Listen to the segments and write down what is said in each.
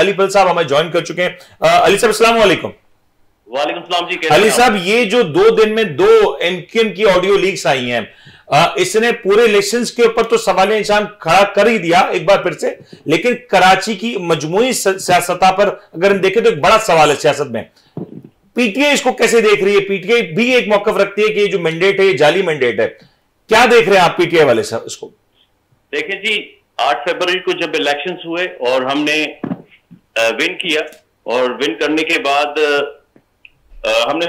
अली पल साहब हमें ज्वाइन कर चुके हैं। अली साहब अस्सलाम वालेकुम। वालेकुम सलाम जी। अली साहब, ये जो 2 दिन में 2 एमक्यूएम की ऑडियो लीक्स आई हैं, इसने पूरे इलेक्शंस के ऊपर तो सवालिया निशान खड़ा कर ही दिया एक बार फिर से, लेकिन कराची की मजमूई सियासत पर अगर हम देखें तो एक बड़ा सवाल है सियासत में। पीटीआई इसको कैसे देख रही है? पीटीआई भी एक मौकफ रखती है कि ये जो मैंडेट है ये जाली मैंडेट है। क्या देख रहे हैं आप पीटीआई वाले साहब इसको? देखिए जी, 8 फरवरी को जब इलेक्शंस हुए और हमने विन किया, और विन करने के बाद हमने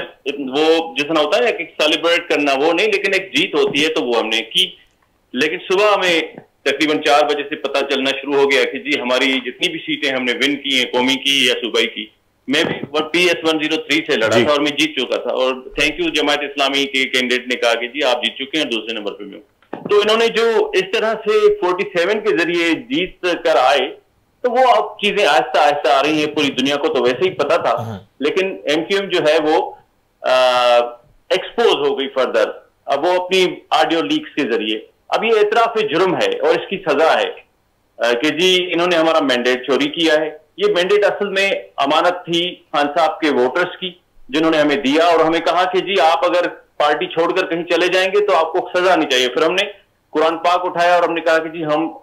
वो जितना होता है कि सेलिब्रेट करना, वो नहीं, लेकिन एक जीत होती है तो वो हमने की। लेकिन सुबह हमें तकरीबन 4 बजे से पता चलना शुरू हो गया कि जी हमारी जितनी भी सीटें हमने विन की हैं, कौमी की या सूबाई की, मैं भी PS 103 से लड़ा था और मैं जीत चुका था। और थैंक यू जमात इस्लामी के कैंडिडेट ने कहा कि जी आप जीत चुके हैं, दूसरे नंबर पे मैं। तो इन्होंने जो इस तरह से 47 के जरिए जीत कर आए, तो वो अब चीजें आहिस्ता आहिस्ता आ रही हैं। पूरी दुनिया को तो वैसे ही पता था, लेकिन एमक्यूएम जो है वो एक्सपोज हो गई फर्दर। अब वो अपनी ऑडियो लीक्स के जरिए, अब ये एतराफ जुर्म है और इसकी सजा है कि जी इन्होंने हमारा मैंडेट चोरी किया है। ये मैंडेट असल में अमानत थी खान साहब के वोटर्स की, जिन्होंने हमें दिया और हमें कहा कि जी आप अगर पार्टी छोड़कर कहीं चले जाएंगे तो आपको सजा नहीं चाहिए। फिर हमने कुरान पाक उठाया और हमने कहा कि जी हम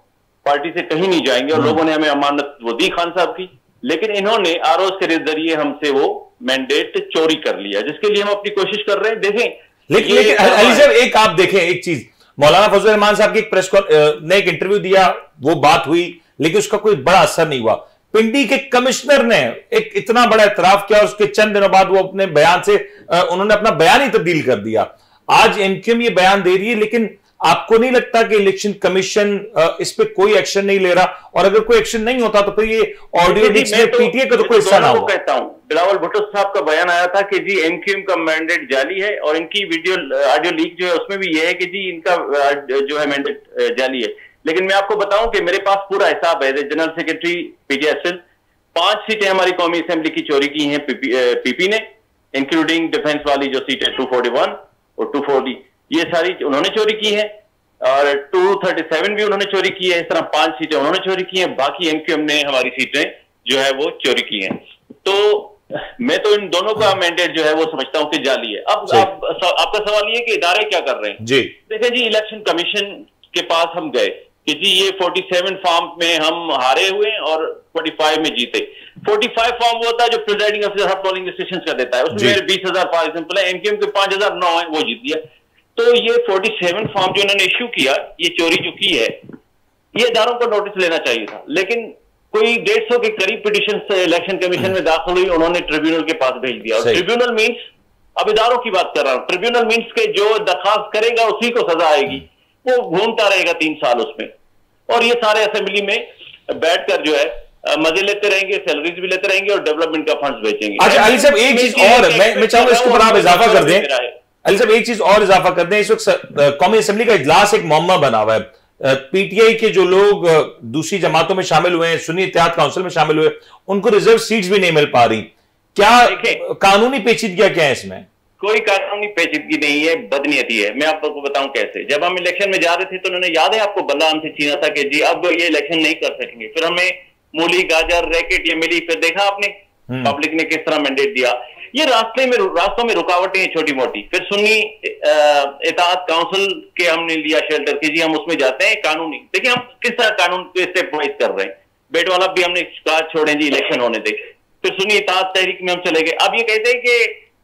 पार्टी से कहीं नहीं जाएंगे, और लोगों ने हमें अमानत वो दी खान साहब की। लेकिन इन्होंने आरोज के जरिए हमसे वो मैंडेट चोरी कर लिया, जिसके लिए हम अपनी कोशिश कर रहे हैं। देखें लेकिन अली साहब, एक आप देखें एक चीज, मौलाना फजल रहमान साहब की एक प्रेस ने एक इंटरव्यू दिया, वो बात हुई, लेकिन उसका कोई बड़ा असर नहीं हुआ। पिंडी के कमिश्नर ने एक इतना बड़ा एतराफ किया और उसके चंद दिनों बाद वो अपने बयान से उन्होंने अपना बयान ही तब्दील कर दिया। आज एमक्यूएम ये बयान दे रही है, लेकिन आपको नहीं लगता कि इलेक्शन कमीशन इस पे कोई एक्शन नहीं ले रहा? और अगर कोई एक्शन नहीं होता तो फिर ये ऑडियो लीक्स में पीटीआई का तो कोई हिस्सा ना हो। कहता हूं, बिलावल भुट्टो साहब का बयान आया था कि जी एमक्यूएम का मैंडेट जाली है, और इनकी ऑडियो लीक जो है उसमें भी ये है कि जी इनका जो है मैंडेट जाली है। लेकिन मैं आपको बताऊं कि मेरे पास पूरा हिसाब है। जनरल सेक्रेटरी पीटीआई 5 सीटें हमारी कौमी असेंबली की चोरी की हैं पीपी ने, इंक्लूडिंग डिफेंस वाली जो सीटें 241 और 240, ये सारी उन्होंने चोरी की है, और 237 भी उन्होंने चोरी की है। इस तरह 5 सीटें उन्होंने चोरी की हैं, बाकी एमक्यूएम ने हमारी सीटें जो है वो चोरी की हैं। तो मैं तो इन दोनों का मैंडेट जो है वो समझता हूं कि जाली है। अब आपका सवाल ये कि इदारे क्या कर रहे हैं जी। देखिए जी, इलेक्शन कमीशन के पास हम गए कि जी ये 47 फॉर्म में हम हारे हुए और 45 में जीते। 45 फॉर्म वो होता है जो प्रिजाइडिंग अफसर हर पोलिंग स्टेशन का देता है, उसमें मेरे 20,000 फॉर एग्जाम्पल है, एमक्यूएम के 5,009 है, वो जीत दिया। तो ये 47 फॉर्म जो इन्होंने इश्यू किया, ये चोरी जो की है, ये इदारों को नोटिस लेना चाहिए था। लेकिन कोई 150 के करीब पिटिशन इलेक्शन कमीशन में दाखिल हुई, उन्होंने ट्रिब्यूनल के पास भेज दिया। और ट्रिब्यूनल मीन्स, अब इदारों की बात कर रहा हूं, ट्रिब्यूनल मीन्स के जो दरखास्त करेगा उसी को सजा आएगी, वो घूमता रहेगा 3 साल उसमें, और ये सारे असेंबली में बैठकर जो है मजे लेते रहेंगे, सैलरीज भी लेते रहेंगे और डेवलपमेंट का फंड्स बेचेंगे। अच्छा अली साहब, एक चीज और मैं चाहूंगा इसके ऊपर आप इजाफा कर दें। अली साहब एक चीज और इजाफा कर दें, इस वक्त कौमी असेंबली का इजलास एक मुअम्मा बना हुआ है। पीटीआई के जो लोग दूसरी जमातों में शामिल हुए हैं, सुन्नी इत्तेहाद काउंसिल में शामिल हुए, उनको रिजर्व सीट्स भी नहीं मिल पा रही। क्या कानूनी पेचीदगियां क्या है इसमें? कोई कानूनी पेचीदगी नहीं है, बदनीयती है। मैं आपको बताऊं कैसे। जब हम इलेक्शन में जा रहे थे तो उन्होंने, याद है आपको, बल्ला हमसे छीना था कि जी अब ये इलेक्शन नहीं कर सकेंगे। फिर हमें मूली गाजर रैकेट ये मिली, फिर देखा आपने पब्लिक ने किस तरह मैंडेट दिया। ये रास्तों में रुकावटें हैं छोटी मोटी। फिर सुन्नी इत्तेहाद काउंसिल के हमने लिया शेल्टर कि जी हम उसमें जाते हैं कानूनी। देखिए हम किस तरह कानून को स्टेप वाइज कर रहे हैं। बेट वाला भी हमने कहा छोड़ें जी, इलेक्शन होने दे। फिर सुन्नी इत्तेहाद तहरीक में हम चले गए। अब ये कहते हैं कि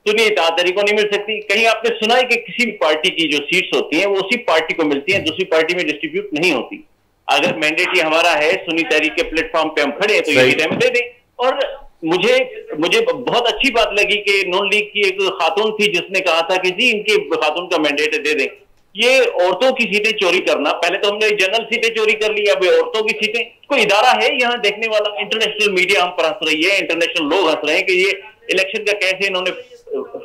सुन्नी इत्तेहाद तहरीक को नहीं मिल सकती। कहीं आपने सुना है कि किसी भी पार्टी की जो सीट्स होती हैं वो उसी पार्टी को मिलती हैं, दूसरी पार्टी में डिस्ट्रीब्यूट नहीं होती। अगर मैंडेट ये हमारा है, सुन्नी तहरीक के प्लेटफॉर्म पे हम खड़े हैं, तो ये हमें दे दें। और मुझे बहुत अच्छी बात लगी कि नॉन लीग की एक खातून थी जिसने कहा था कि जी इनके खातून का मैंडेट दे दें। ये औरतों की सीटें चोरी करना, पहले तो हमने जनरल सीटें चोरी कर ली, अब औरतों की सीटें। कोई इदारा है यहाँ देखने वाला? इंटरनेशनल मीडिया हम पर हंस रही है, इंटरनेशनल लोग हंस रहे हैं कि ये इलेक्शन का कैसे इन्होंने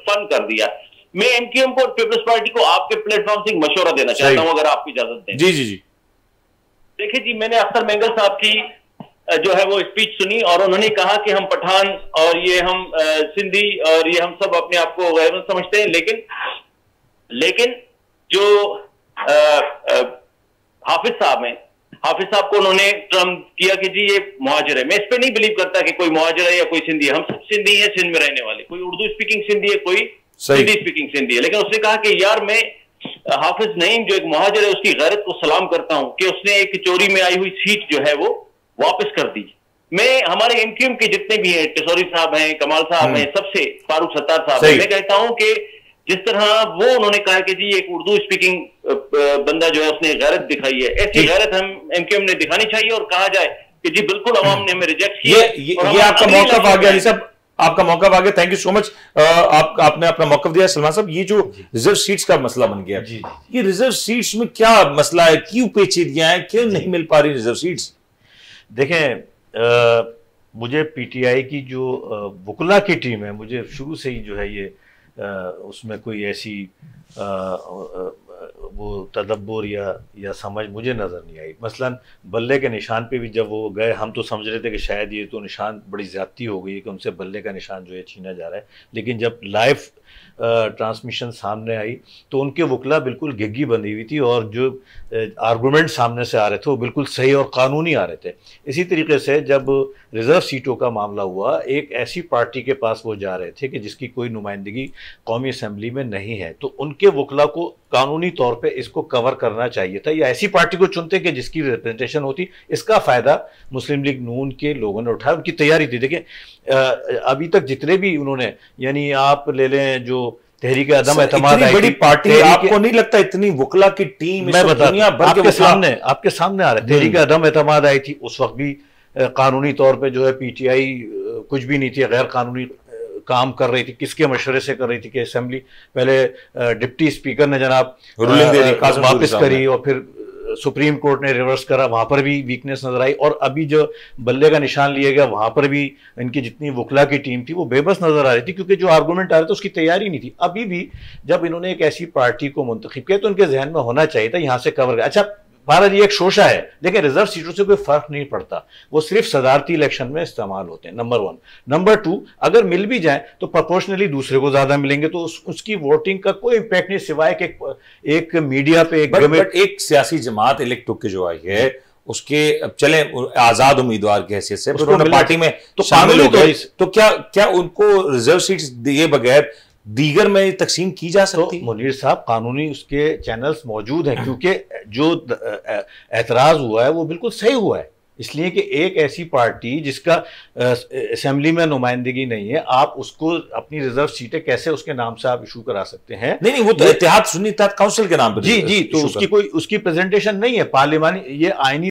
फन कर दिया। मैं एमक्यूएम को, पीपल्स पार्टी को आपके प्लेटफॉर्म से मशवरा देना चाहता हूं, अगर आपकी इजाजत दें। जी जी जी। देखिए जी, मैंने अख्तर मेंगल साहब की जो है वो स्पीच सुनी, और उन्होंने कहा कि हम पठान और ये हम सिंधी और ये हम सब अपने आप को गैर समझते हैं, लेकिन जो हाफिज साहब हैं, हाफिज साहब को उन्होंने टर्म किया कि जी ये मुहाजिर है। मैं इस पे नहीं बिलीव करता कि कोई मुहाजिर है या कोई सिंधी है। हम सब सिंधी हैं, सिंध में रहने वाले। कोई उर्दू स्पीकिंग सिंधी है, कोई हिंदी स्पीकिंग सिंधी है। लेकिन उसने कहा कि यार मैं हाफिज नईम जो एक मुहाजिर है उसकी गैरत को सलाम करता हूं कि उसने एक चोरी में आई हुई सीट जो है वो वापस कर दी। मैं हमारे एमक्यूएम के जितने भी हैं, टिसौरी साहब हैं, कमाल साहब हैं, सबसे फारूक सत्तार साहब हैं, मैं कहता हूं कि जिस तरह वो उन्होंने कहा कि जी एक उर्दू स्पीकिंग बंदा जो है उसने गैरत दिखाई है, ऐसी गैरत हम एमक्यूएम ने दिखानी चाहिए और कहा जाए कि जी बिल्कुल अवाम ने हमें रिजेक्ट किया। ये आपका मौकफ आ गया अली साहब, आपका मौकफ आ गया। थैंक यू सो मच, आपने अपना मौकफ दिया। सलमान साहब, ये जो रिजर्व सीट्स का मसला बन गया, ये रिजर्व सीट्स में क्या मसला है, क्यों पेचीदगियां हैं, क्यों नहीं मिल पा रही रिजर्व सीट्स? देखें, मुझे पीटीआई की जो वकला की टीम है, मुझे शुरू से ही जो है ये उसमें कोई ऐसी वो तदब्बुर या समझ मुझे नज़र नहीं आई। मसलन बल्ले के निशान पे भी जब वो गए, हम तो समझ रहे थे कि शायद ये तो निशान बड़ी ज़्यादती हो गई है कि उनसे बल्ले का निशान जो है छीना जा रहा है। लेकिन जब लाइव ट्रांसमिशन सामने आई तो उनके वकला बिल्कुल घिग्गी बंधी हुई थी और जो आर्गूमेंट सामने से आ रहे थे वो बिल्कुल सही और कानूनी आ रहे थे। इसी तरीके से जब रिज़र्व सीटों का मामला हुआ, एक ऐसी पार्टी के पास वो जा रहे थे कि जिसकी कोई नुमाइंदगी कौमी असम्बली में नहीं है, तो उनके वकला को कानूनी तौर पे इसको कवर करना चाहिए था, या ऐसी पार्टी को चुनते कि जिसकी रिप्रेजेंटेशन होती। इसका फ़ायदा मुस्लिम लीग नून के लोगों ने उठाया, उनकी तैयारी थी। देखिए, अभी तक जितने भी उन्होंने, यानी आप ले लें जो तहरीक अदम एतमाद बड़ी पार्टी, आपको नहीं लगता इतनी वकला की टीम? मैं बता आपके सामने आ रहा है। तहरीक अदम एतमाद आई थी, उस वक्त भी कानूनी तौर पे जो है पीटीआई कुछ भी नहीं थी, गैर कानूनी काम कर रही थी। किसके मशवरे से कर रही थी कि असेंबली पहले डिप्टी स्पीकर ने जनाब वापस करी और फिर सुप्रीम कोर्ट ने रिवर्स करा, वहां पर भी वीकनेस नजर आई। और अभी जो बल्ले का निशान लिया गया वहां पर भी इनकी जितनी वकला की टीम थी वो बेबस नजर आ रही थी, क्योंकि जो आर्गूमेंट आ रहे थे उसकी तैयारी नहीं थी। अभी भी जब इन्होंने एक ऐसी पार्टी को मुंतखब किया तो उनके जहन में होना चाहिए था यहाँ से कवर। अच्छा, भारत ये एक शोशा है, लेकिन रिजर्व सीटों से कोई फर्क नहीं पड़ता, वो सिर्फ सदारती इलेक्शन में इस्तेमाल होते हैं, नंबर 1। नंबर 2, अगर मिल भी जाए तो प्रोपोर्शनली दूसरे को ज्यादा मिलेंगे, तो उसकी वोटिंग का कोई इंपैक्ट नहीं, सिवाय कि एक मीडिया पे एक सियासी जमात इलेक्ट होके जो आई है उसके, अब चले आजाद उम्मीदवार की हैसियत से पार्टी में तो शामिल हो गए, तो क्या उनको रिजर्व सीट्स दिए बगैर दीगर में तकसीम की जा सकती? तो मुनीर साहब, कानूनी उसके चैनल्स मौजूद हैं, क्योंकि जो एतराज हुआ है वो बिल्कुल सही हुआ है, इसलिए कि एक ऐसी पार्टी जिसका असेंबली में नुमाइंदगी नहीं है, आप उसको अपनी रिजर्व सीटें कैसे उसके नाम से आप इशू करा सकते हैं? नहीं, वो तो इत्तेहाद सुन्नी इत्तेहाद काउंसिल के नाम पर। जी, तो उसकी कोई उसकी प्रेजेंटेशन नहीं है पार्लिमानी, ये आईनी